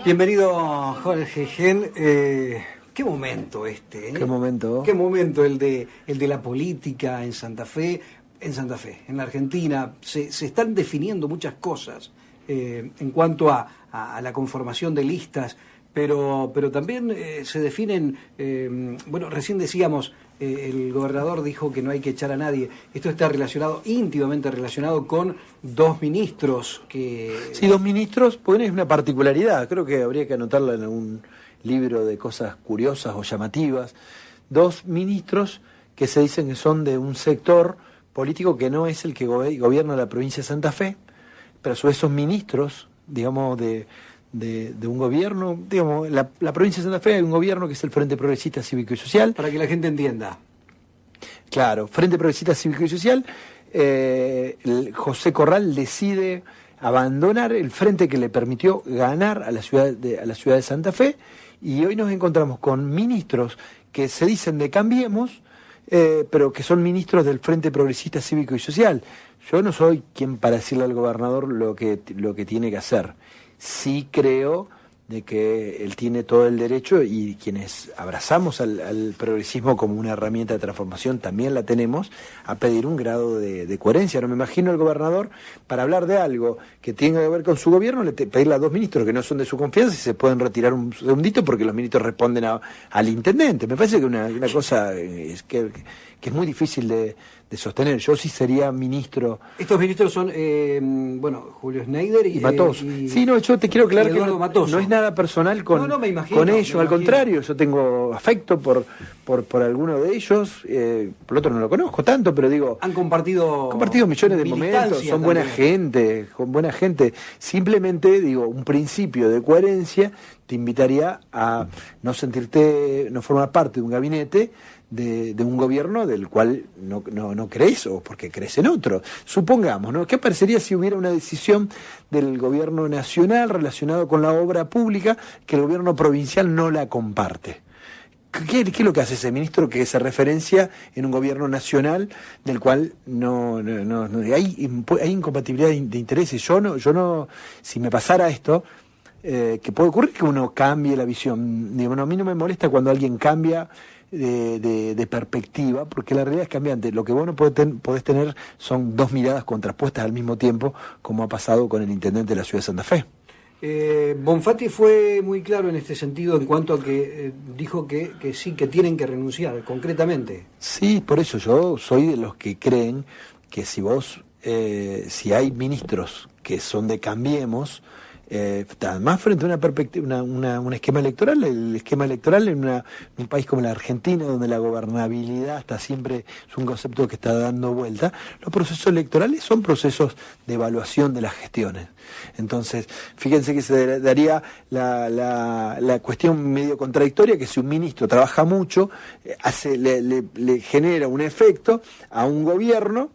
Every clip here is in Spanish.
Bienvenido, Jorge Gen. Qué momento este, ¿eh? Qué momento. Qué momento el de la política en Santa Fe. En la Argentina se están definiendo muchas cosas en cuanto a la conformación de listas, pero también se definen, bueno, recién decíamos, el gobernador dijo que no hay que echar a nadie. Esto está relacionado, íntimamente relacionado con dos ministros que... Sí, dos ministros, pues es una particularidad, creo que habría que anotarla en algún libro de cosas curiosas o llamativas. Dos ministros que se dicen que son de un sector político que no es el que gobierna la provincia de Santa Fe, pero a su vez son ministros, digamos, de un gobierno, digamos, la provincia de Santa Fe hay un gobierno que es el Frente Progresista Cívico y Social. Para que la gente entienda. Claro, Frente Progresista Cívico y Social, José Corral decide abandonar el frente que le permitió ganar a la ciudad de Santa Fe, y hoy nos encontramos con ministros que se dicen de Cambiemos, pero que son ministros del Frente Progresista Cívico y Social. Yo no soy quien para decirle al gobernador lo que tiene que hacer. Sí creo de que él tiene todo el derecho, y quienes abrazamos al progresismo como una herramienta de transformación también la tenemos, a pedir un grado de coherencia. No me imagino al gobernador, para hablar de algo que tenga que ver con su gobierno, pedirle a dos ministros que no son de su confianza si se pueden retirar un segundito porque los ministros responden al intendente. Me parece que una cosa que es muy difícil de sostener. Yo sí sería ministro. Estos ministros son, bueno, Julio Schneider y Matoso. Sí, no, yo te quiero aclarar que no es nada personal con ellos, al contrario, yo tengo afecto por alguno de ellos, por otro no lo conozco tanto, pero digo... Han compartido millones de momentos, son buena gente, simplemente, digo, un principio de coherencia te invitaría a no formar parte de un gabinete de un gobierno del cual no crees, o porque crees en otro. Supongamos, ¿no? ¿Qué parecería si hubiera una decisión del gobierno nacional relacionado con la obra pública que el gobierno provincial no la comparte? ¿Qué es lo que hace ese ministro que se referencia en un gobierno nacional del cual no hay incompatibilidad de intereses? Yo no, si me pasara esto, que puede ocurrir que uno cambie la visión. Digo, a mí no me molesta cuando alguien cambia de perspectiva, porque la realidad es cambiante. Lo que vos no podés tener son dos miradas contrapuestas al mismo tiempo, como ha pasado con el intendente de la ciudad de Santa Fe. Bonfatti fue muy claro en este sentido en cuanto a que dijo que sí, que tienen que renunciar, concretamente. Sí, por eso yo soy de los que creen que si hay ministros que son de Cambiemos, además frente a una perspectiva, un esquema electoral, el esquema electoral en un país como la Argentina, donde la gobernabilidad es un concepto que está dando vuelta, los procesos electorales son procesos de evaluación de las gestiones. Entonces, fíjense que se daría la cuestión medio contradictoria, que si un ministro trabaja mucho, le genera un efecto a un gobierno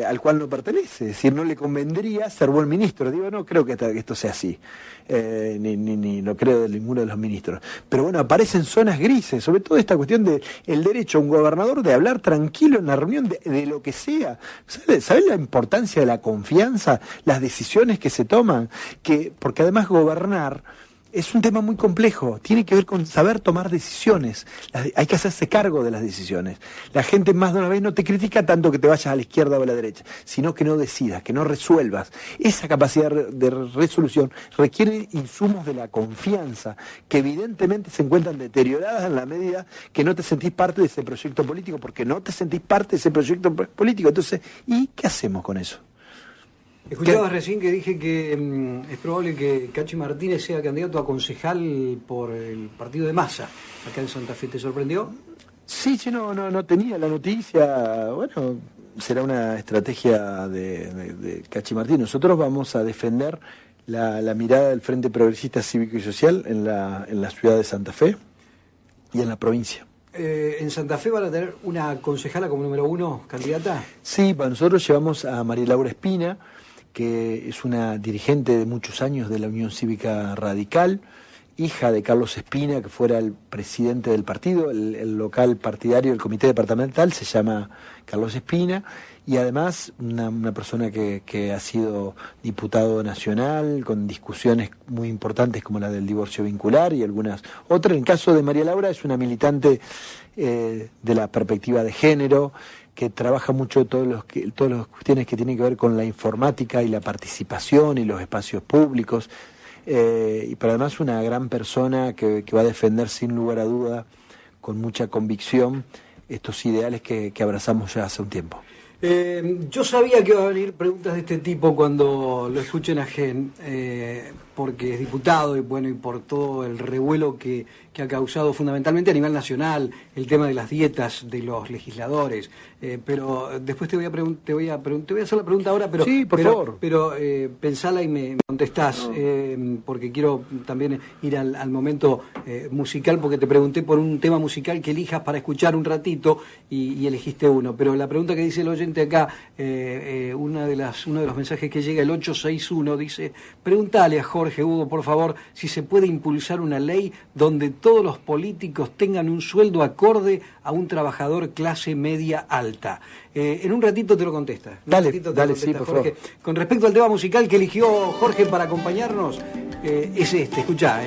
al cual no pertenece, es decir, no le convendría ser buen ministro. Digo, no creo que esto sea así, ni lo creo de ninguno de los ministros. Pero bueno, aparecen zonas grises, sobre todo esta cuestión del derecho a un gobernador de hablar tranquilo en la reunión de lo que sea. ¿Sabes la importancia de la confianza, las decisiones que se toman? Porque además gobernar es un tema muy complejo, tiene que ver con saber tomar decisiones, hay que hacerse cargo de las decisiones. La gente más de una vez no te critica tanto que te vayas a la izquierda o a la derecha, sino que no decidas, que no resuelvas. Esa capacidad de resolución requiere insumos de la confianza, que evidentemente se encuentran deterioradas en la medida que no te sentís parte de ese proyecto político, porque no te sentís parte de ese proyecto político. Entonces, ¿y qué hacemos con eso? Escuchabas recién que dije que es probable que Cachi Martínez sea candidato a concejal por el partido de Massa acá en Santa Fe. ¿Te sorprendió? Sí, no tenía la noticia. Bueno, será una estrategia de Cachi Martínez. Nosotros vamos a defender la mirada del Frente Progresista Cívico y Social en la ciudad de Santa Fe y en la provincia. ¿En Santa Fe van a tener una concejala como número 1 candidata? Sí, nosotros llevamos a María Laura Espina, que es una dirigente de muchos años de la Unión Cívica Radical, hija de Carlos Espina, que fuera el presidente del partido, el local partidario, el comité departamental, se llama Carlos Espina, y además una persona que ha sido diputado nacional, con discusiones muy importantes como la del divorcio vincular y algunas otras. En el caso de María Laura es una militante de la perspectiva de género, que trabaja mucho todas las cuestiones que tienen que ver con la informática y la participación y los espacios públicos. Pero además una gran persona que va a defender sin lugar a duda, con mucha convicción, estos ideales que abrazamos ya hace un tiempo. Yo sabía que iba a venir preguntas de este tipo cuando lo escuchen a Gen, porque es diputado y bueno, y por todo el revuelo que ha causado fundamentalmente a nivel nacional el tema de las dietas de los legisladores. Pero después te voy a hacer la pregunta ahora, pero sí, por favor. Pero pensala y me contestás, porque quiero también ir al momento musical, porque te pregunté por un tema musical que elijas para escuchar un ratito y elegiste uno. Pero la pregunta que dice el oyente acá, uno de los mensajes que llega, el 861, dice: preguntale a Jorge Hugo, por favor, si se puede impulsar una ley donde todos los políticos tengan un sueldo acorde a un trabajador clase media alta. En un ratito te lo contesta. Dale, sí, por Jorge. favor. Con respecto al tema musical que eligió Jorge para acompañarnos, es este, escuchá.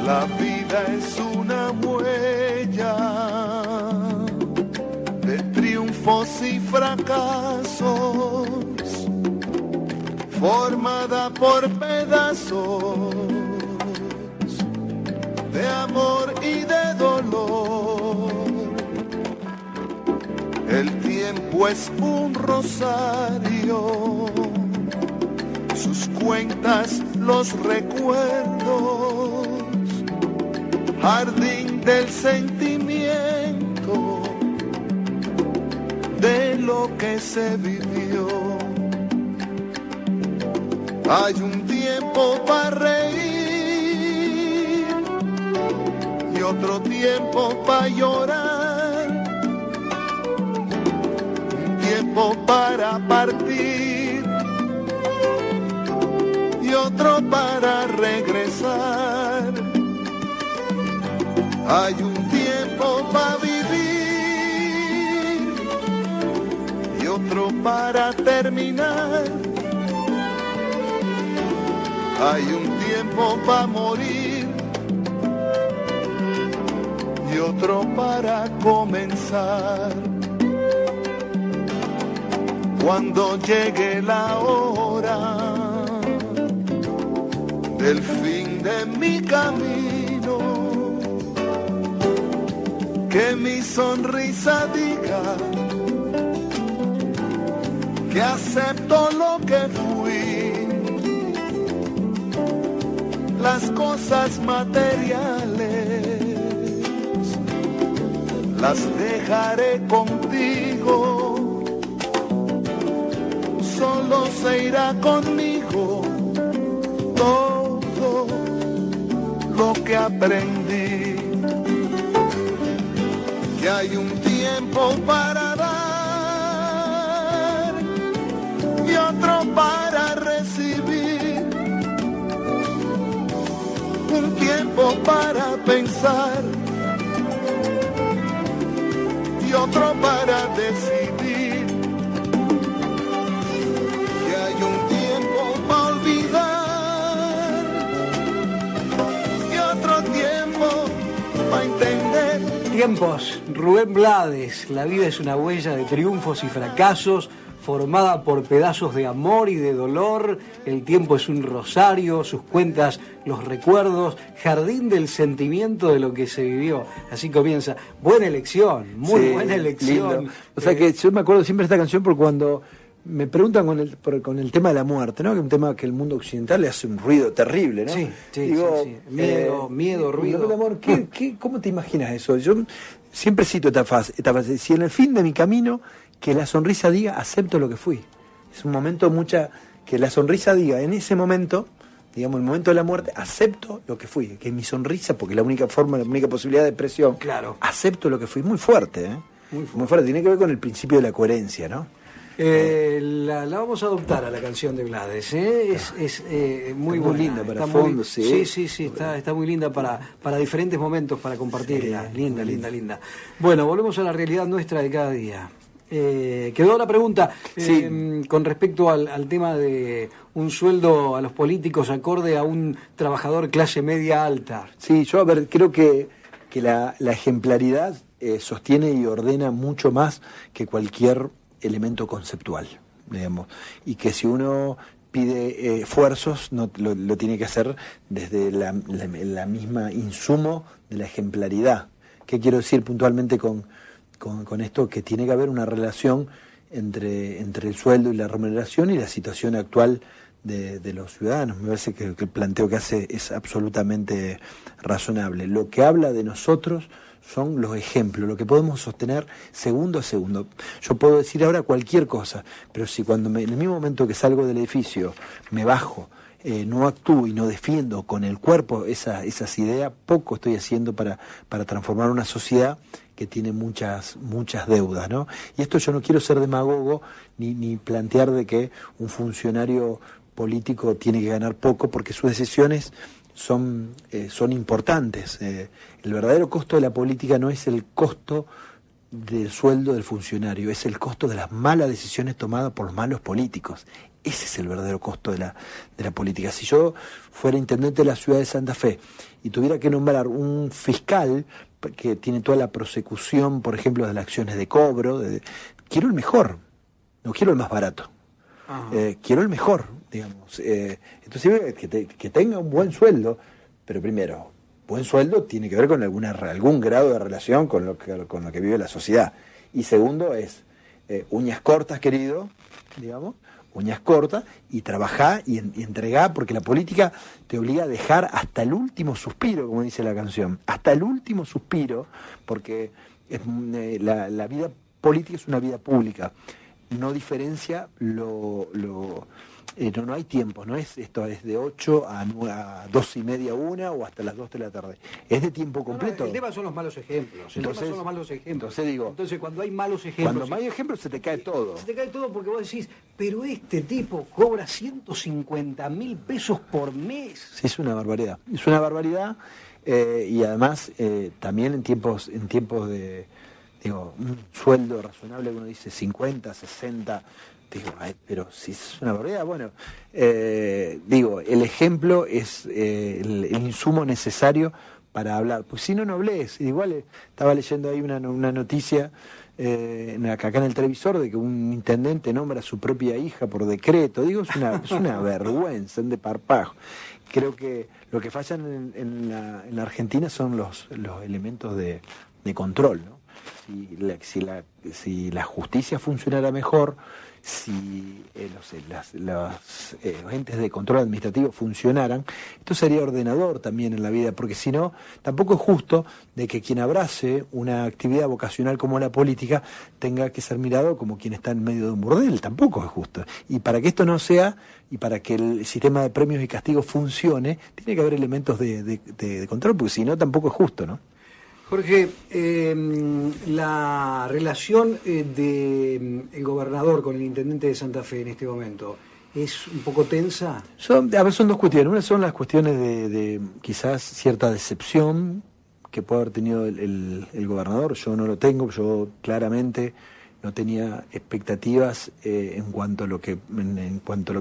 La vida es una huella de triunfos y fracasos, formada por pedazos de amor y de dolor. El tiempo es un rosario, sus cuentas los recuerdos, jardín del sentimiento de lo que se vivió. Hay un tiempo para reír y otro tiempo para llorar, un tiempo para partir y otro para regresar. Hay un tiempo para vivir y otro para terminar. Hay un tiempo para morir y otro para comenzar. Cuando llegue la hora del fin de mi camino, que mi sonrisa diga que acepto lo que fui. Las cosas materiales las dejaré contigo, solo se irá conmigo todo lo que aprendí. Que hay un tiempo para dar y otro para recibir, un tiempo para pensar y otro para decidir. Que hay un tiempo para olvidar y otro tiempo para entender. Tiempos, Rubén Blades. La vida es una huella de triunfos y fracasos, formada por pedazos de amor y de dolor. El tiempo es un rosario, sus cuentas, los recuerdos, jardín del sentimiento de lo que se vivió. Así comienza. Buena elección, muy buena elección. Lindo. O sea que yo me acuerdo siempre de esta canción por cuando me preguntan con el tema de la muerte, ¿no? Que es un tema que el mundo occidental le hace un ruido terrible, ¿no? Sí. Miedo, ruido. Amor, ¿cómo te imaginas eso? Yo siempre cito esta frase: si en el fin de mi camino, que la sonrisa diga, acepto lo que fui. Es un momento que la sonrisa diga, en ese momento, digamos, el momento de la muerte, acepto lo que fui, que mi sonrisa, porque la única posibilidad de expresión, claro, acepto lo que fui, muy fuerte, ¿eh? Muy fuerte, tiene que ver con el principio de la coherencia, ¿no? La vamos a adoptar a la canción de Blades, ¿eh? Es muy buena. Muy linda para está fondo, muy, sí. está muy linda para diferentes momentos, para compartirla. Linda. Bueno, volvemos a la realidad nuestra de cada día. Quedó la pregunta con respecto al tema de un sueldo a los políticos acorde a un trabajador clase media alta. Sí, yo creo que la ejemplaridad sostiene y ordena mucho más que cualquier elemento conceptual, digamos, y que si uno pide esfuerzos, no lo tiene que hacer desde la misma insumo de la ejemplaridad. ¿Qué quiero decir puntualmente con esto? Que tiene que haber una relación entre el sueldo y la remuneración y la situación actual de los ciudadanos. Me parece que el planteo que hace es absolutamente razonable. Lo que habla de nosotros son los ejemplos, lo que podemos sostener segundo a segundo. Yo puedo decir ahora cualquier cosa, pero si en el mismo momento que salgo del edificio me bajo, no actúo y no defiendo con el cuerpo esas ideas, poco estoy haciendo para transformar una sociedad que tiene muchas deudas, ¿no? Y esto yo no quiero ser demagogo ni plantear de que un funcionario político tiene que ganar poco porque sus decisiones son importantes. El verdadero costo de la política no es el costo del sueldo del funcionario, es el costo de las malas decisiones tomadas por los malos políticos. Ese es el verdadero costo de la política. Si yo fuera intendente de la ciudad de Santa Fe y tuviera que nombrar un fiscal que tiene toda la prosecución, por ejemplo, de las acciones de cobro, quiero el mejor, no quiero el más barato. Quiero el mejor, digamos. Entonces, que tenga un buen sueldo, pero primero, buen sueldo tiene que ver con algún grado de relación con lo que vive la sociedad. Y segundo es uñas cortas, querido, digamos, uñas cortas, y trabajar y entregar, porque la política te obliga a dejar hasta el último suspiro, como dice la canción, hasta el último suspiro, porque la vida política es una vida pública. No diferencia no hay tiempo, no es esto, es de 8 a 2:30, 1 o hasta las 2 de la tarde. Es de tiempo completo. El tema son los malos ejemplos. Entonces, cuando hay malos ejemplos. Cuando no hay ejemplos, se te cae todo. Se te cae todo porque vos decís, pero este tipo cobra 150.000 pesos por mes. Sí, es una barbaridad. Es una barbaridad y además también en tiempos de. Digo, un sueldo razonable, uno dice 50, 60, digo, pero si es una barbaridad, bueno, digo, el ejemplo es el insumo necesario para hablar, pues si no hables. Igual estaba leyendo ahí una noticia acá en el televisor de que un intendente nombra a su propia hija por decreto, digo, es una vergüenza, un desparpajo. Creo que lo que fallan en la Argentina son los elementos de control, ¿no? Si la justicia funcionara mejor, si los entes de control administrativo funcionaran, esto sería ordenador también en la vida, porque si no, tampoco es justo de que quien abrace una actividad vocacional como la política tenga que ser mirado como quien está en medio de un burdel, tampoco es justo. Y para que esto no sea, y para que el sistema de premios y castigos funcione, tiene que haber elementos de control, porque si no, tampoco es justo, ¿no? Jorge, la relación del gobernador con el intendente de Santa Fe en este momento, ¿es un poco tensa? Son dos cuestiones. Una son las cuestiones de quizás cierta decepción que puede haber tenido el gobernador. Yo no lo tengo, yo claramente no tenía expectativas en cuanto a lo que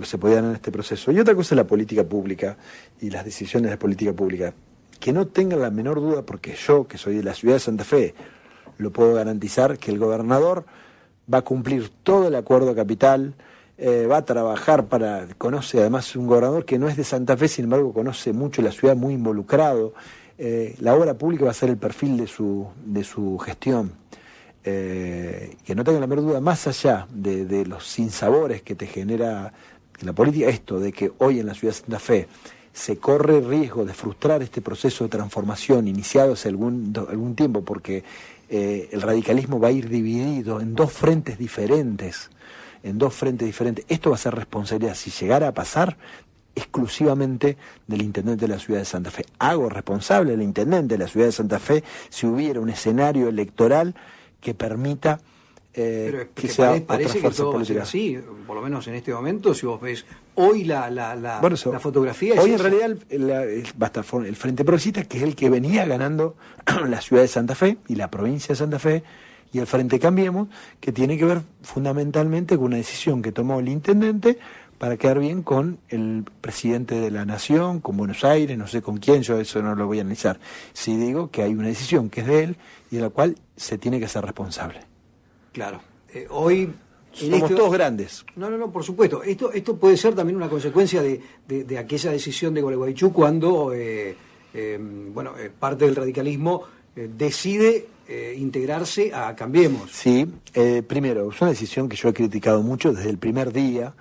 se podía dar en este proceso. Y otra cosa es la política pública y las decisiones de política pública. Que no tengan la menor duda, porque yo, que soy de la ciudad de Santa Fe, lo puedo garantizar, que el gobernador va a cumplir todo el acuerdo capital, va a trabajar conoce además un gobernador que no es de Santa Fe, sin embargo conoce mucho la ciudad, muy involucrado. La obra pública va a ser el perfil de su gestión. Que no tengan la menor duda, más allá de los sinsabores que te genera la política, esto de que hoy en la ciudad de Santa Fe se corre riesgo de frustrar este proceso de transformación iniciado hace algún tiempo, porque el radicalismo va a ir dividido en dos frentes diferentes, en dos frentes diferentes. Esto va a ser responsabilidad, si llegara a pasar, exclusivamente del intendente de la ciudad de Santa Fe. Hago responsable al intendente de la ciudad de Santa Fe si hubiera un escenario electoral que permita pero que sea parece que todo va a ser así, por lo menos en este momento. Si vos ves hoy la fotografía, hoy en realidad va a estar el Frente Progresista, que es el que venía ganando la ciudad de Santa Fe y la provincia de Santa Fe, y el Frente Cambiemos, que tiene que ver fundamentalmente con una decisión que tomó el intendente para quedar bien con el presidente de la Nación, con Buenos Aires, no sé con quién, yo eso no lo voy a analizar. Sí digo que hay una decisión que es de él y de la cual se tiene que ser responsable. Claro. Hoy somos todos grandes. No, por supuesto. Esto puede ser también una consecuencia de aquella decisión de Gualeguaychú cuando parte del radicalismo decide integrarse a Cambiemos. Sí, primero, es una decisión que yo he criticado mucho desde el primer día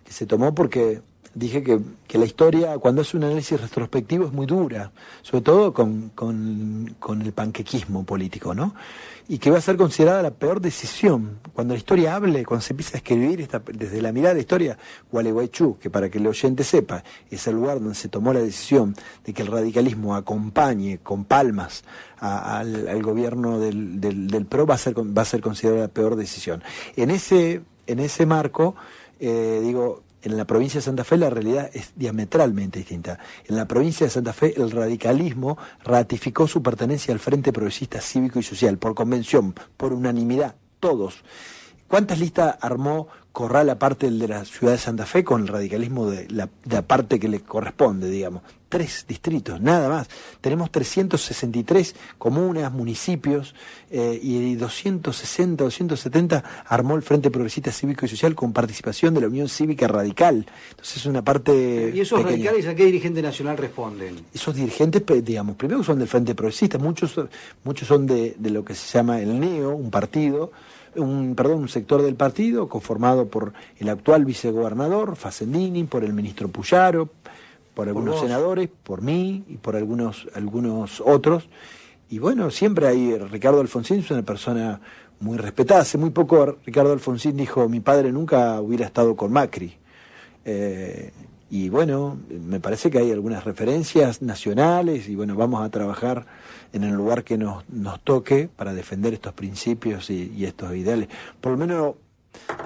que se tomó, porque dije que la historia, cuando hace un análisis retrospectivo, es muy dura, sobre todo con el panquequismo político, ¿no? Y que va a ser considerada la peor decisión. Cuando la historia hable, cuando se empieza a escribir desde la mirada de la historia, Gualeguaychú, que para que el oyente sepa, es el lugar donde se tomó la decisión de que el radicalismo acompañe con palmas al gobierno del PRO, va a ser considerada la peor decisión. En ese marco, en la provincia de Santa Fe la realidad es diametralmente distinta. En la provincia de Santa Fe el radicalismo ratificó su pertenencia al Frente Progresista Cívico y Social, por convención, por unanimidad, todos. ¿Cuántas listas armó Corral aparte del de la ciudad de Santa Fe con el radicalismo de la parte que le corresponde, digamos? 3 distritos, nada más. Tenemos 363 comunas, municipios, y 260, 270 armó el Frente Progresista Cívico y Social con participación de la Unión Cívica Radical. Entonces es una parte ¿Y esos pequeña. radicales a qué dirigente nacional responden? Esos dirigentes, digamos, primero son del Frente Progresista, muchos son de lo que se llama el NEO, un partido, un sector del partido conformado por el actual vicegobernador Facendini, por el ministro Puyaro, por algunos senadores, por mí y por algunos otros. Y bueno, siempre hay, Ricardo Alfonsín es una persona muy respetada. Hace muy poco Ricardo Alfonsín dijo: mi padre nunca hubiera estado con Macri. Y bueno, me parece que hay algunas referencias nacionales y bueno, vamos a trabajar en el lugar que nos toque para defender estos principios y estos ideales. Por lo menos,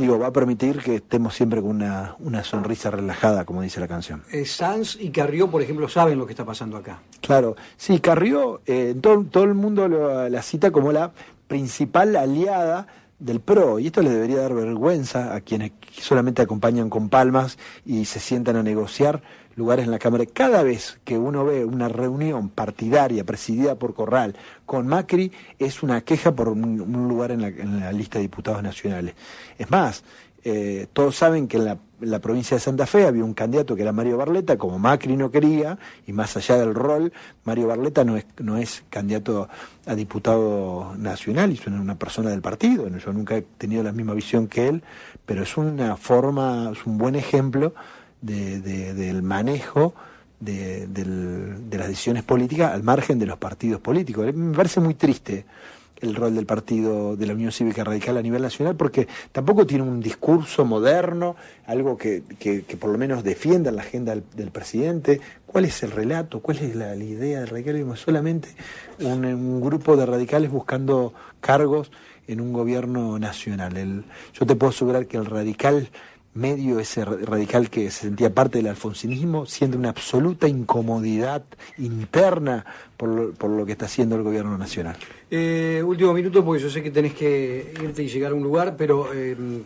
va a permitir que estemos siempre con una sonrisa relajada, como dice la canción. Sanz y Carrió, por ejemplo, saben lo que está pasando acá. Claro, sí, Carrió, todo el mundo la cita como la principal aliada del PRO, y esto le debería dar vergüenza a quienes solamente acompañan con palmas y se sientan a negociar lugares en la Cámara. Cada vez que uno ve una reunión partidaria presidida por Corral con Macri, es una queja por un lugar en la lista de diputados nacionales. Es más, todos saben que en la provincia de Santa Fe había un candidato que era Mario Barletta, como Macri no quería, y más allá del rol, Mario Barletta no es candidato a diputado nacional, es una persona del partido. Yo nunca he tenido la misma visión que él, pero es un buen ejemplo del manejo de las decisiones políticas al margen de los partidos políticos. Me parece muy triste el rol del partido de la Unión Cívica Radical a nivel nacional, porque tampoco tiene un discurso moderno, algo que por lo menos defienda la agenda del presidente. ¿Cuál es el relato? ¿Cuál es la idea del radicalismo? Es solamente un grupo de radicales buscando cargos en un gobierno nacional. Yo te puedo asegurar que el radical medio, ese radical que se sentía parte del alfonsinismo, siente una absoluta incomodidad interna por lo que está haciendo el gobierno nacional. Último minuto, porque yo sé que tenés que irte y llegar a un lugar, pero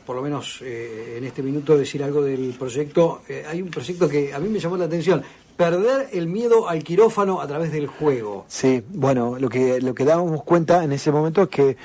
por lo menos en este minuto decir algo del proyecto. Hay un proyecto que a mí me llamó la atención: perder el miedo al quirófano a través del juego. Sí, bueno, lo que dábamos cuenta en ese momento es que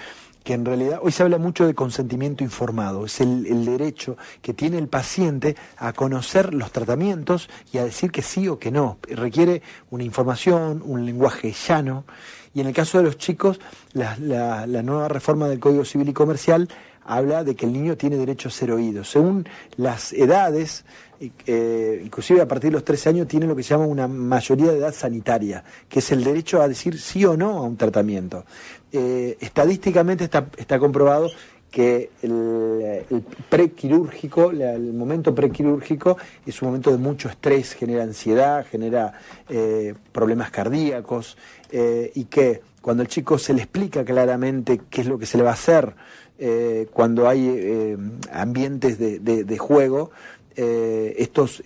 en realidad hoy se habla mucho de consentimiento informado. Es el derecho que tiene el paciente a conocer los tratamientos y a decir que sí o que no. Requiere una información, un lenguaje llano, y en el caso de los chicos, la nueva reforma del Código Civil y Comercial habla de que el niño tiene derecho a ser oído. Según las edades, inclusive a partir de los 13 años, tiene lo que se llama una mayoría de edad sanitaria, que es el derecho a decir sí o no a un tratamiento. Estadísticamente está comprobado que el prequirúrgico, el momento prequirúrgico es un momento de mucho estrés, genera ansiedad, genera problemas cardíacos, y que cuando al chico se le explica claramente qué es lo que se le va a hacer, cuando hay ambientes de juego, estas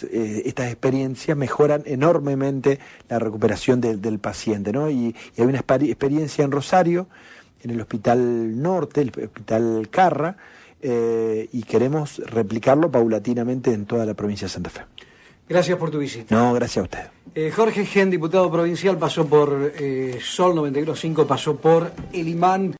experiencias mejoran enormemente la recuperación del paciente, ¿no? Y hay una experiencia en Rosario, en el Hospital Norte, el Hospital Carra, y queremos replicarlo paulatinamente en toda la provincia de Santa Fe. Gracias por tu visita. No, gracias a usted. Jorge Gen, diputado provincial, pasó por Sol 91.5, pasó por El Imán.